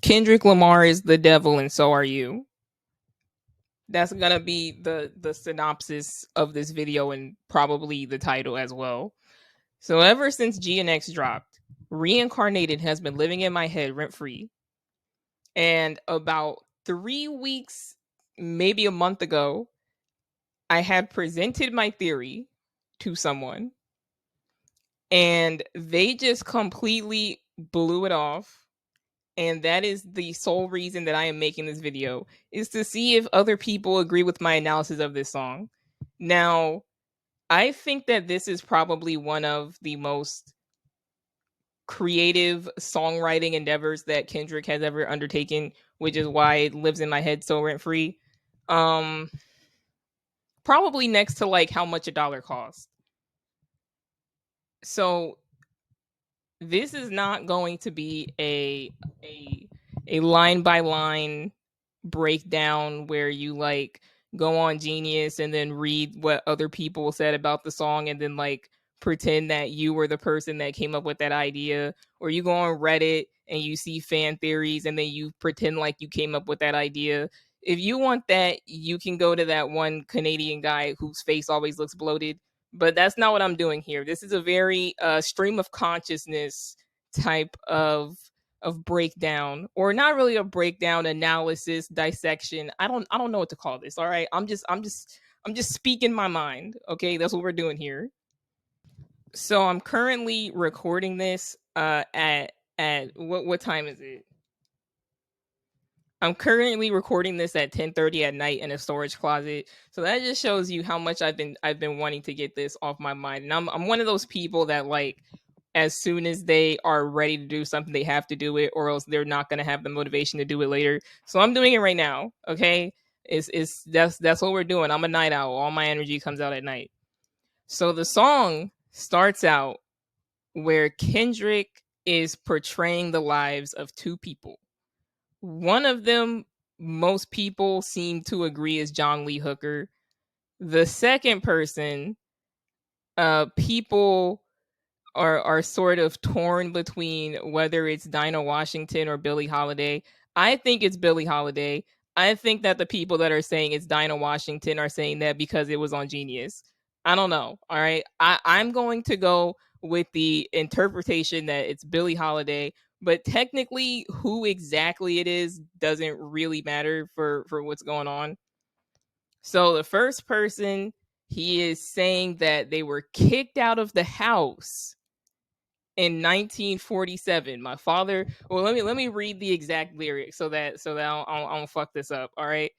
Kendrick Lamar is the devil, and so are you. That's gonna be the synopsis of this video and probably the title as well. So ever since G and X dropped, Reincarnated has been living in my head rent free. And about 3 weeks, maybe a month ago, I had presented my theory to someone and they just completely blew it off. And that is the sole reason that I am making this video, is to see if other people agree with my analysis of this song. Now, I think that this is probably one of the most creative songwriting endeavors that Kendrick has ever undertaken, which is why it lives in my head so rent free. Um, Probably next to like how much a dollar costs. So this is not going to be a a line by line breakdown where you like go on Genius and then read what other people said about the song and then like pretend that you were the person that came up with that idea, or you go on Reddit and you see fan theories and then you pretend like you came up with that idea. If you want that, you can go to that one Canadian guy whose face always looks bloated, but that's not what I'm doing here. This is a very stream of consciousness type of breakdown, or not really a breakdown, analysis, dissection. I don't know what to call this. All right. I'm just speaking my mind. Okay, that's what we're doing here. So I'm currently recording this at what time is it? I'm currently recording this at 10:30 at night in a storage closet. So that just shows you how much I've been wanting to get this off my mind. And I'm one of those people that like, as soon as they are ready to do something, they have to do it, or else they're not going to have the motivation to do it later. So I'm doing it right now. Okay, it's that's what we're doing. I'm a night owl. All my energy comes out at night. So the song starts out where Kendrick is portraying the lives of two people. One of them, most people seem to agree, is John Lee Hooker. The second person, people are sort of torn between whether it's Dinah Washington or Billie Holiday. I think it's Billie Holiday. I think that the people that are saying it's Dinah Washington are saying that because it was on Genius. I don't know. All right. I'm going to go with the interpretation that it's Billie Holiday, but technically who exactly it is doesn't really matter for what's going on. So the first person, he is saying that they were kicked out of the house in 1947. My father. Well, let me read the exact lyrics so that I don't fuck this up. All right.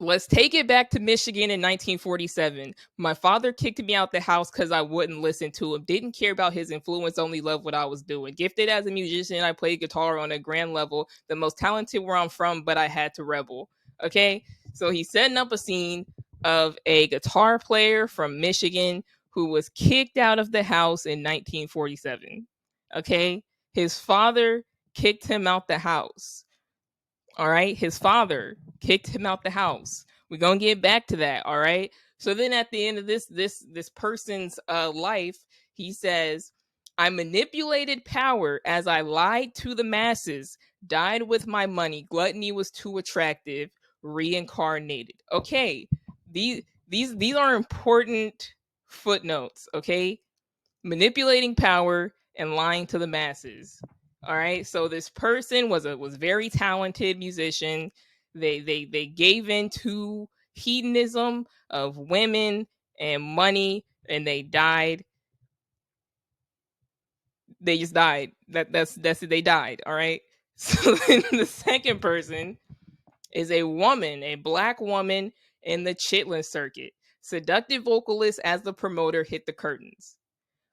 Let's take it back to Michigan in 1947. My father kicked me out the house because I wouldn't listen to him. Didn't care about his influence, only loved what I was doing. Gifted as a musician, I played guitar on a grand level. The most talented where I'm from, but I had to rebel. Okay? So he's setting up a scene of a guitar player from Michigan who was kicked out of the house in 1947. Okay? His father kicked him out the house. All right. His father kicked him out the house. We're gonna get back to that. All right. So then at the end of this person's life, he says, I manipulated power as I lied to the masses, died with my money, gluttony was too attractive, reincarnated. Okay. These are important footnotes, okay? Manipulating power and lying to the masses. All right. So this person was very talented musician. They gave in to hedonism of women and money, and they died. They just died. That's it. They died. All right. So then the second person is a woman, a black woman in the Chitlin circuit. Seductive vocalist as the promoter hit the curtains.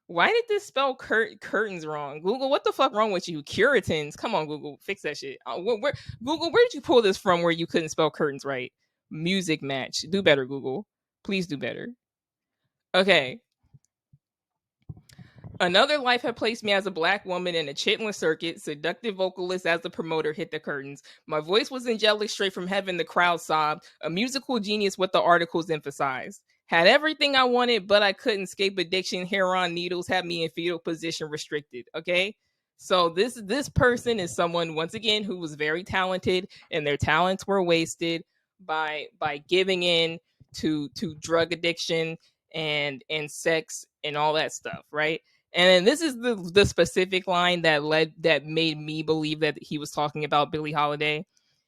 Why did this spell curtains wrong? Google, what the fuck wrong with you? Curitins. Come on, Google, fix that shit. Google, where did you pull this from where you couldn't spell curtains right? Music match. Do better, Google. Please do better. Okay. Another life had placed me as a black woman in a Chitlin circuit. Seductive vocalist as the promoter hit the curtains. My voice was angelic straight from heaven. The crowd sobbed. A musical genius, what the articles emphasized. Had everything I wanted, but I couldn't escape addiction. Heroin needles had me in fetal position, restricted. Okay. So this person is someone, once again, who was very talented, and their talents were wasted by giving in to drug addiction and sex and all that stuff, right? And then this is the specific line that made me believe that he was talking about Billie Holiday,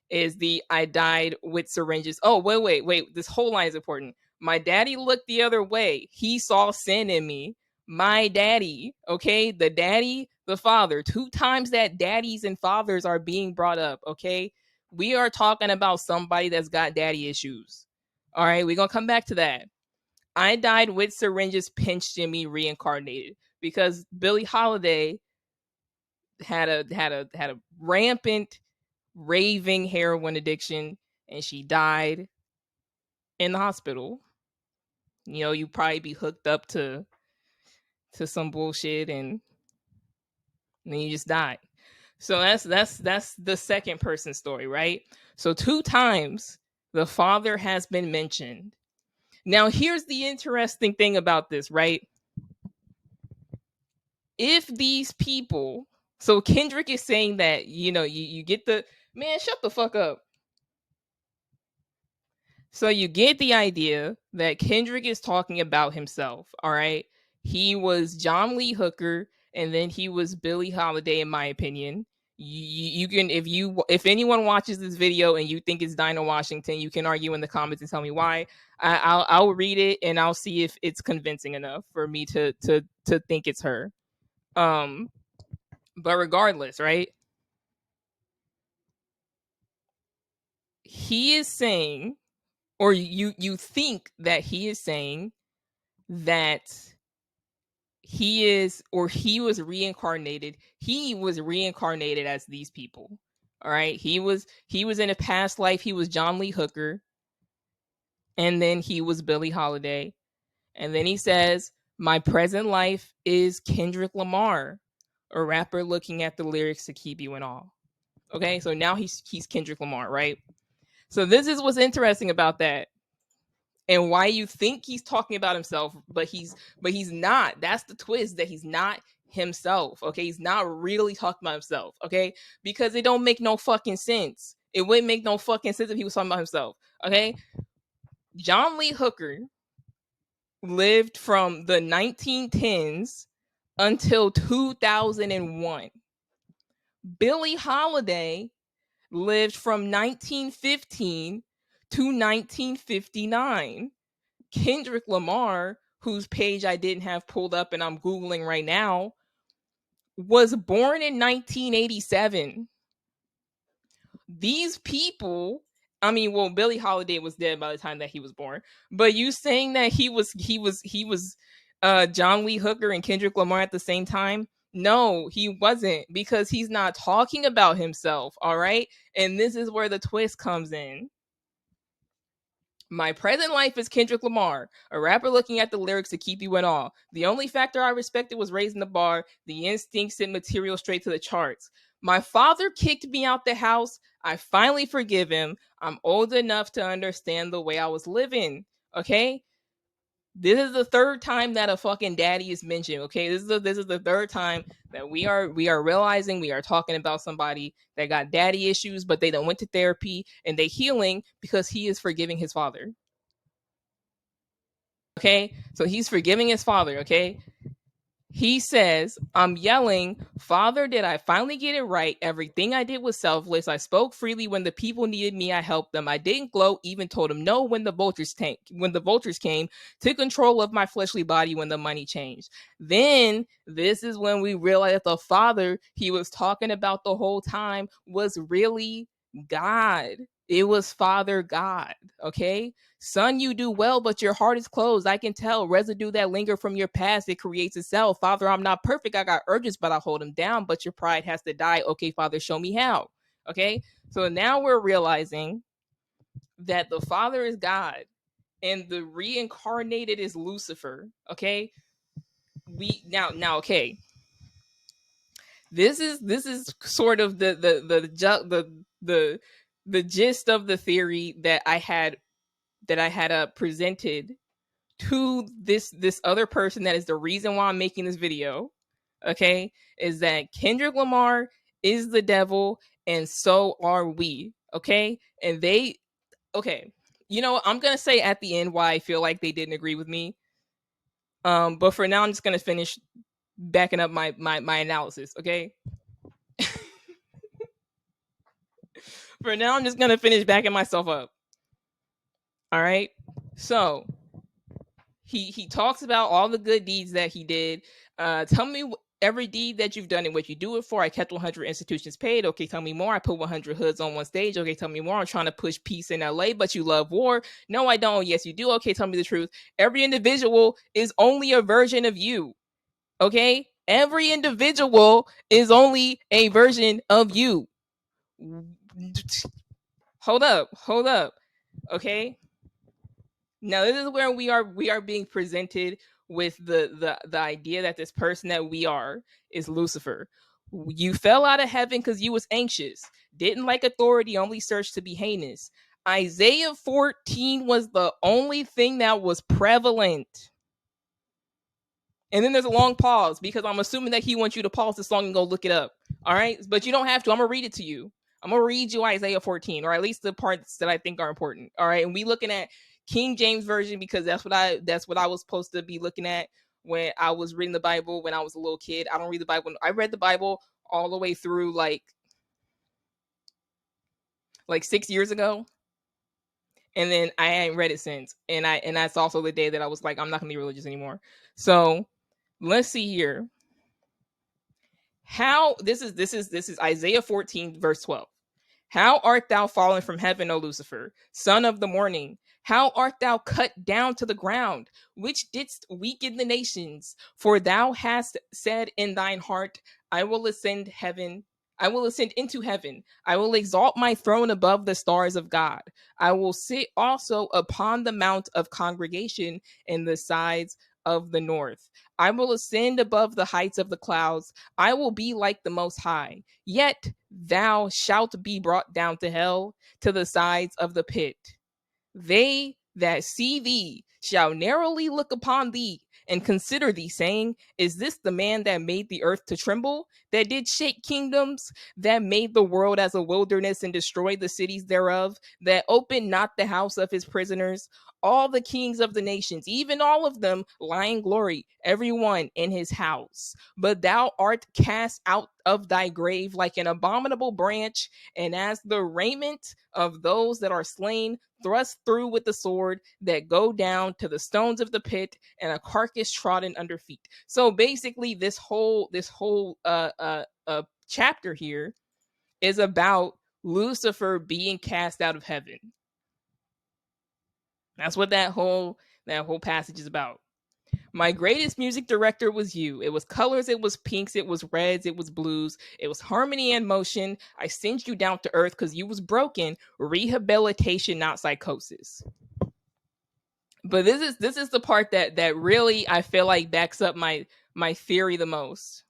is the "I died with syringes." Oh, wait. This whole line is important. My daddy looked the other way. He saw sin in me. My daddy, okay? The daddy, the father. Two times that daddies and fathers are being brought up, okay? We are talking about somebody that's got daddy issues. All right, we're going to come back to that. I died with syringes pinched in me, reincarnated, because Billie Holiday had a rampant raving heroin addiction, and she died in the hospital. You know, you probably be hooked up to some bullshit, and then you just die. So that's the second person story, right? So two times the father has been mentioned. Now here's the interesting thing about this, right? If these people, so Kendrick is saying that, you get the, man, shut the fuck up. So you get the idea that Kendrick is talking about himself, all right? He was John Lee Hooker, and then he was Billie Holiday, in my opinion. You can, if anyone watches this video and you think it's Dinah Washington, you can argue in the comments and tell me why. I'll read it and I'll see if it's convincing enough for me to think it's her. But regardless, right? He is saying, or you think that he is saying that he was reincarnated. He was reincarnated as these people. All right. He was in a past life. He was John Lee Hooker, and then he was Billie Holiday. And then he says, my present life is Kendrick Lamar, a rapper looking at the lyrics to keep you in awe. Okay, so now he's Kendrick Lamar, right? So this is what's interesting about that, and why you think he's talking about himself, but he's not. That's the twist, that he's not himself. Okay, he's not really talking about himself. Okay, because it don't make no fucking sense. It wouldn't make no fucking sense if he was talking about himself. Okay, John Lee Hooker lived from the 1910s until 2001. Billie Holiday lived from 1915 to 1959. Kendrick Lamar, whose page I didn't have pulled up and I'm Googling right now, was born in 1987. These people, I mean, well, Billie Holiday was dead by the time that he was born, but you saying that he was John Lee Hooker and Kendrick Lamar at the same time? No, he wasn't, because he's not talking about himself, all right? And this is where the twist comes in. My present life is Kendrick Lamar, a rapper looking at the lyrics to keep you in awe. The only factor I respected was raising the bar. The instinct sent material straight to the charts. My father kicked me out the house. I finally forgive him. I'm old enough to understand the way I was living. Okay? This is the third time that a fucking daddy is mentioned. Okay, this is the third time that we are realizing we are talking about somebody that got daddy issues, but they don't went to therapy and they healing because he is forgiving his father. Okay, so he's forgiving his father. Okay, he says, I'm yelling, Father, did I finally get it right? Everything I did was selfless. I spoke freely when the people needed me. I helped them. I didn't gloat, even told them no when the vultures came, took control of my fleshly body when the money changed. Then this is when we realized that the Father he was talking about the whole time was really God. It was Father God. Okay. Son, you do well, but your heart is closed. I can tell. Residue that linger from your past, it creates itself. Father, I'm not perfect. I got urges, but I hold them down. But your pride has to die. Okay, Father, show me how. Okay, so now we're realizing that the Father is God and the reincarnated is Lucifer. Okay, we now okay. This is sort of the gist of the theory that I had presented to this other person that is the reason why I'm making this video. okay, is that Kendrick Lamar is the devil and so are we, okay? And they, okay, you know, I'm gonna say at the end why I feel like they didn't agree with me. But for now, I'm just gonna finish backing up my analysis, okay? For now, I'm just gonna finish backing myself up. All right. So he talks about all the good deeds that he did. Tell me every deed that you've done and what you do it for. I kept 100 institutions paid. Okay, tell me more. I put 100 hoods on one stage. Okay, tell me more. I'm trying to push peace in LA, but you love war. No, I don't. Yes, you do. Okay, tell me the truth. Every individual is only a version of you. Okay, every individual is only a version of you. Hold up. Okay, now this is where we are being presented with the idea that this person that we are is Lucifer. You fell out of heaven because you was anxious, didn't like authority, only searched to be heinous. Isaiah 14 was the only thing that was prevalent. And then there's a long pause because I'm assuming that he wants you to pause the song and go look it up. All right. But you don't have to. I'm going to read it to you. I'm going to read you Isaiah 14, or at least the parts that I think are important. All right. And we looking at King James Version because that's what I was supposed to be looking at when I was reading the Bible when I was a little kid. I don't read the Bible. I read the Bible all the way through like 6 years ago. And then I ain't read it since. And that's also the day that I was like, I'm not gonna be religious anymore. So let's see here. How this is Isaiah 14 verse 12. How art thou fallen from heaven, O Lucifer, son of the morning? How art thou cut down to the ground, which didst weaken the nations? For thou hast said in thine heart, I will ascend heaven. I will ascend into heaven. I will exalt my throne above the stars of God. I will sit also upon the mount of congregation in the sides of the north. I will ascend above the heights of the clouds. I will be like the Most High. Yet thou shalt be brought down to hell, to the sides of the pit. They that see thee shall narrowly look upon thee and consider thee, saying, is this the man that made the earth to tremble, that did shake kingdoms, that made the world as a wilderness and destroyed the cities thereof, that opened not the house of his prisoners? All the kings of the nations, even all of them, lie in glory, everyone in his house. But thou art cast out of thy grave like an abominable branch, and as the raiment of those that are slain, thrust through with the sword, that go down to the stones of the pit, and a carcass trodden under feet. So basically, this whole chapter here is about Lucifer being cast out of heaven. That's what that whole passage is about. My greatest music director was you. It was colors, it was pinks, it was reds, it was blues, it was harmony and motion. I sent you down to earth because you was broken. Rehabilitation, not psychosis. But this is the part that really I feel like backs up my theory the most.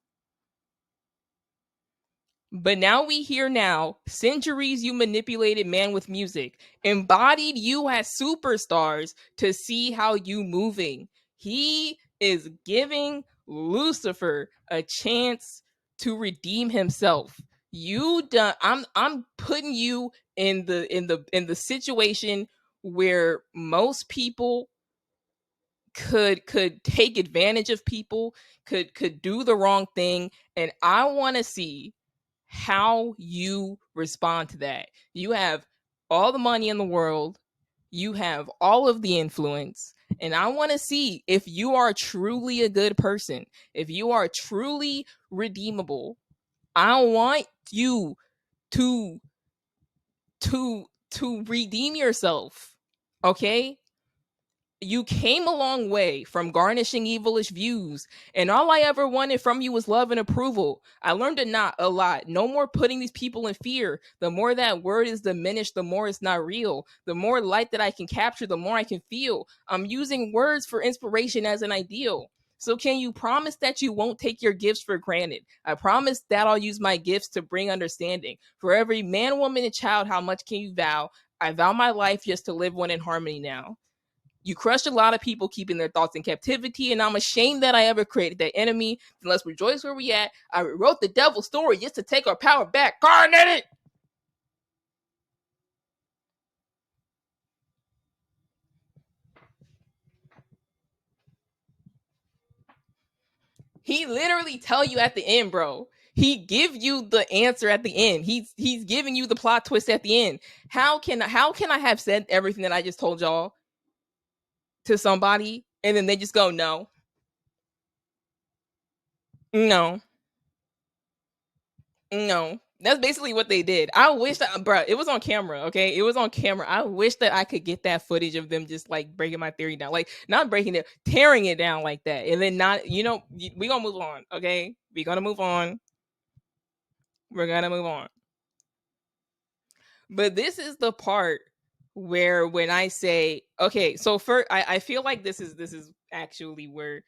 But now we hear now, centuries you manipulated man with music, embodied you as superstars to see how you moving. He is giving Lucifer a chance to redeem himself. You done I'm putting you in the situation where most people could take advantage of people, could do the wrong thing, and I want to see how you respond to that. You have all the money in the world, you have all of the influence, and I want to see if you are truly a good person, if you are truly redeemable. I want you to to redeem yourself. Okay? You came a long way from garnishing evilish views, and all I ever wanted from you was love and approval. I learned a lot. No more putting these people in fear. The more that word is diminished, the more it's not real. The more light that I can capture, the more I can feel. I'm using words for inspiration as an ideal. So can you promise that you won't take your gifts for granted? I promise that I'll use my gifts to bring understanding. For every man, woman, and child, how much can you vow? I vow my life just to live one in harmony now. You crushed a lot of people keeping their thoughts in captivity, and I'm ashamed that I ever created that enemy. Let's rejoice where we at. I wrote the devil's story just to take our power back. Incarnated! He literally tell you at the end, bro. He give you the answer at the end. He's giving you the plot twist at the end. How can I have said everything that I just told y'all to somebody and then they just go no, no, no? That's basically what they did. I wish that, bro, it was on camera. Okay, it was on camera. I wish that I could get that footage of them just like breaking my theory down, like not breaking it, tearing it down like that, and then not, we gonna move on. Okay, we gonna move on. We're gonna move on. But this is the part where when I say, okay, so first I feel like this is actually where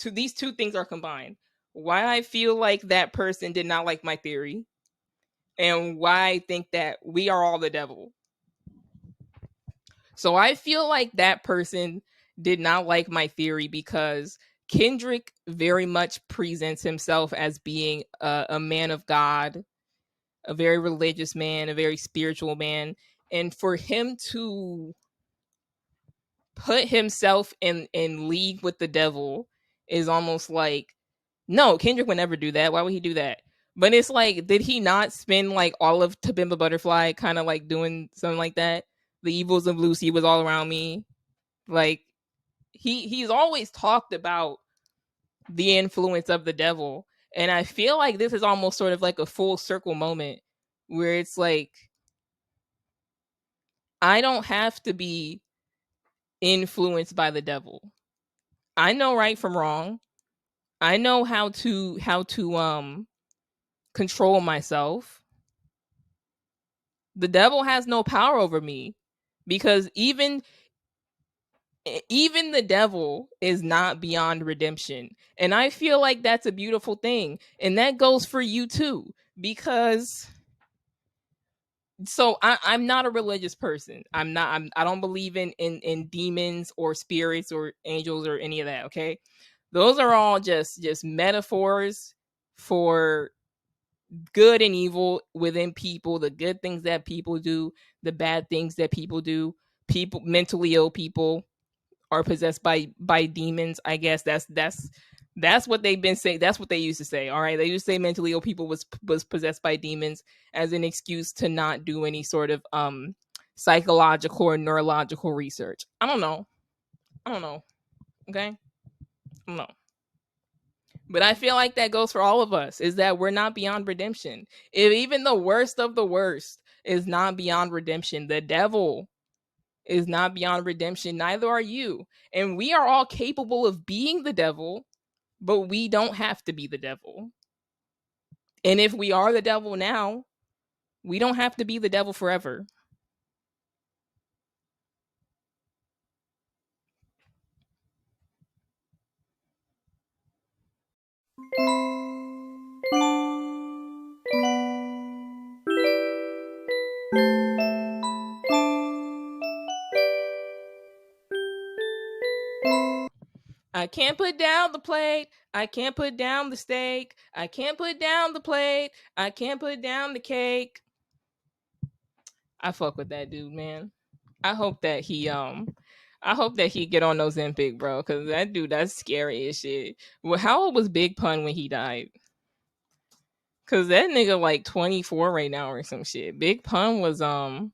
these two things are combined. Why I feel like that person did not like my theory, and why I think that we are all the devil. So I feel like that person did not like my theory because Kendrick very much presents himself as being a man of God, a very religious man, a very spiritual man. And for him to put himself in league with the devil is almost like, no, Kendrick would never do that. Why would he do that? But it's like, did he not spend like all of To Pimp a Butterfly kind of like doing something like that? The evils of Lucy was all around me. Like he's always talked about the influence of the devil. And I feel like this is almost sort of like a full circle moment where it's like, I don't have to be influenced by the devil. I know right from wrong. I know how to control myself. The devil has no power over me because even the devil is not beyond redemption. And I feel like that's a beautiful thing. And that goes for you too. Because I'm not a religious person. I don't believe in demons or spirits or angels or any of that, okay? Those are all just metaphors for good and evil within people, the good things that people do, the bad things that people do. People, mentally ill people, are possessed by demons. I guess that's what they've been saying. That's what they used to say. All right, they used to say mentally ill people was possessed by demons as an excuse to not do any sort of psychological or neurological research. I don't know. I don't know. Okay, I don't know. But I feel like that goes for all of us, is that we're not beyond redemption. If even the worst of the worst is not beyond redemption, the devil is not beyond redemption, neither are you. And we are all capable of being the devil, but we don't have to be the devil. And if we are the devil now, we don't have to be the devil forever. I can't put down the plate. I can't put down the steak. I can't put down the plate. I can't put down the cake. I fuck with that dude, man. I hope that he get on those Ozempic, bro, because that dude, that's scary as shit. Well, how old was Big Pun when he died? Cause that nigga like 24 right now or some shit. Big Pun was oh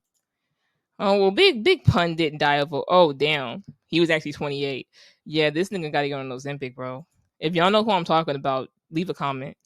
well, Big Pun didn't die of oh damn. He was actually 28. Yeah, this nigga gotta get on those Ozempic, bro. If y'all know who I'm talking about, leave a comment.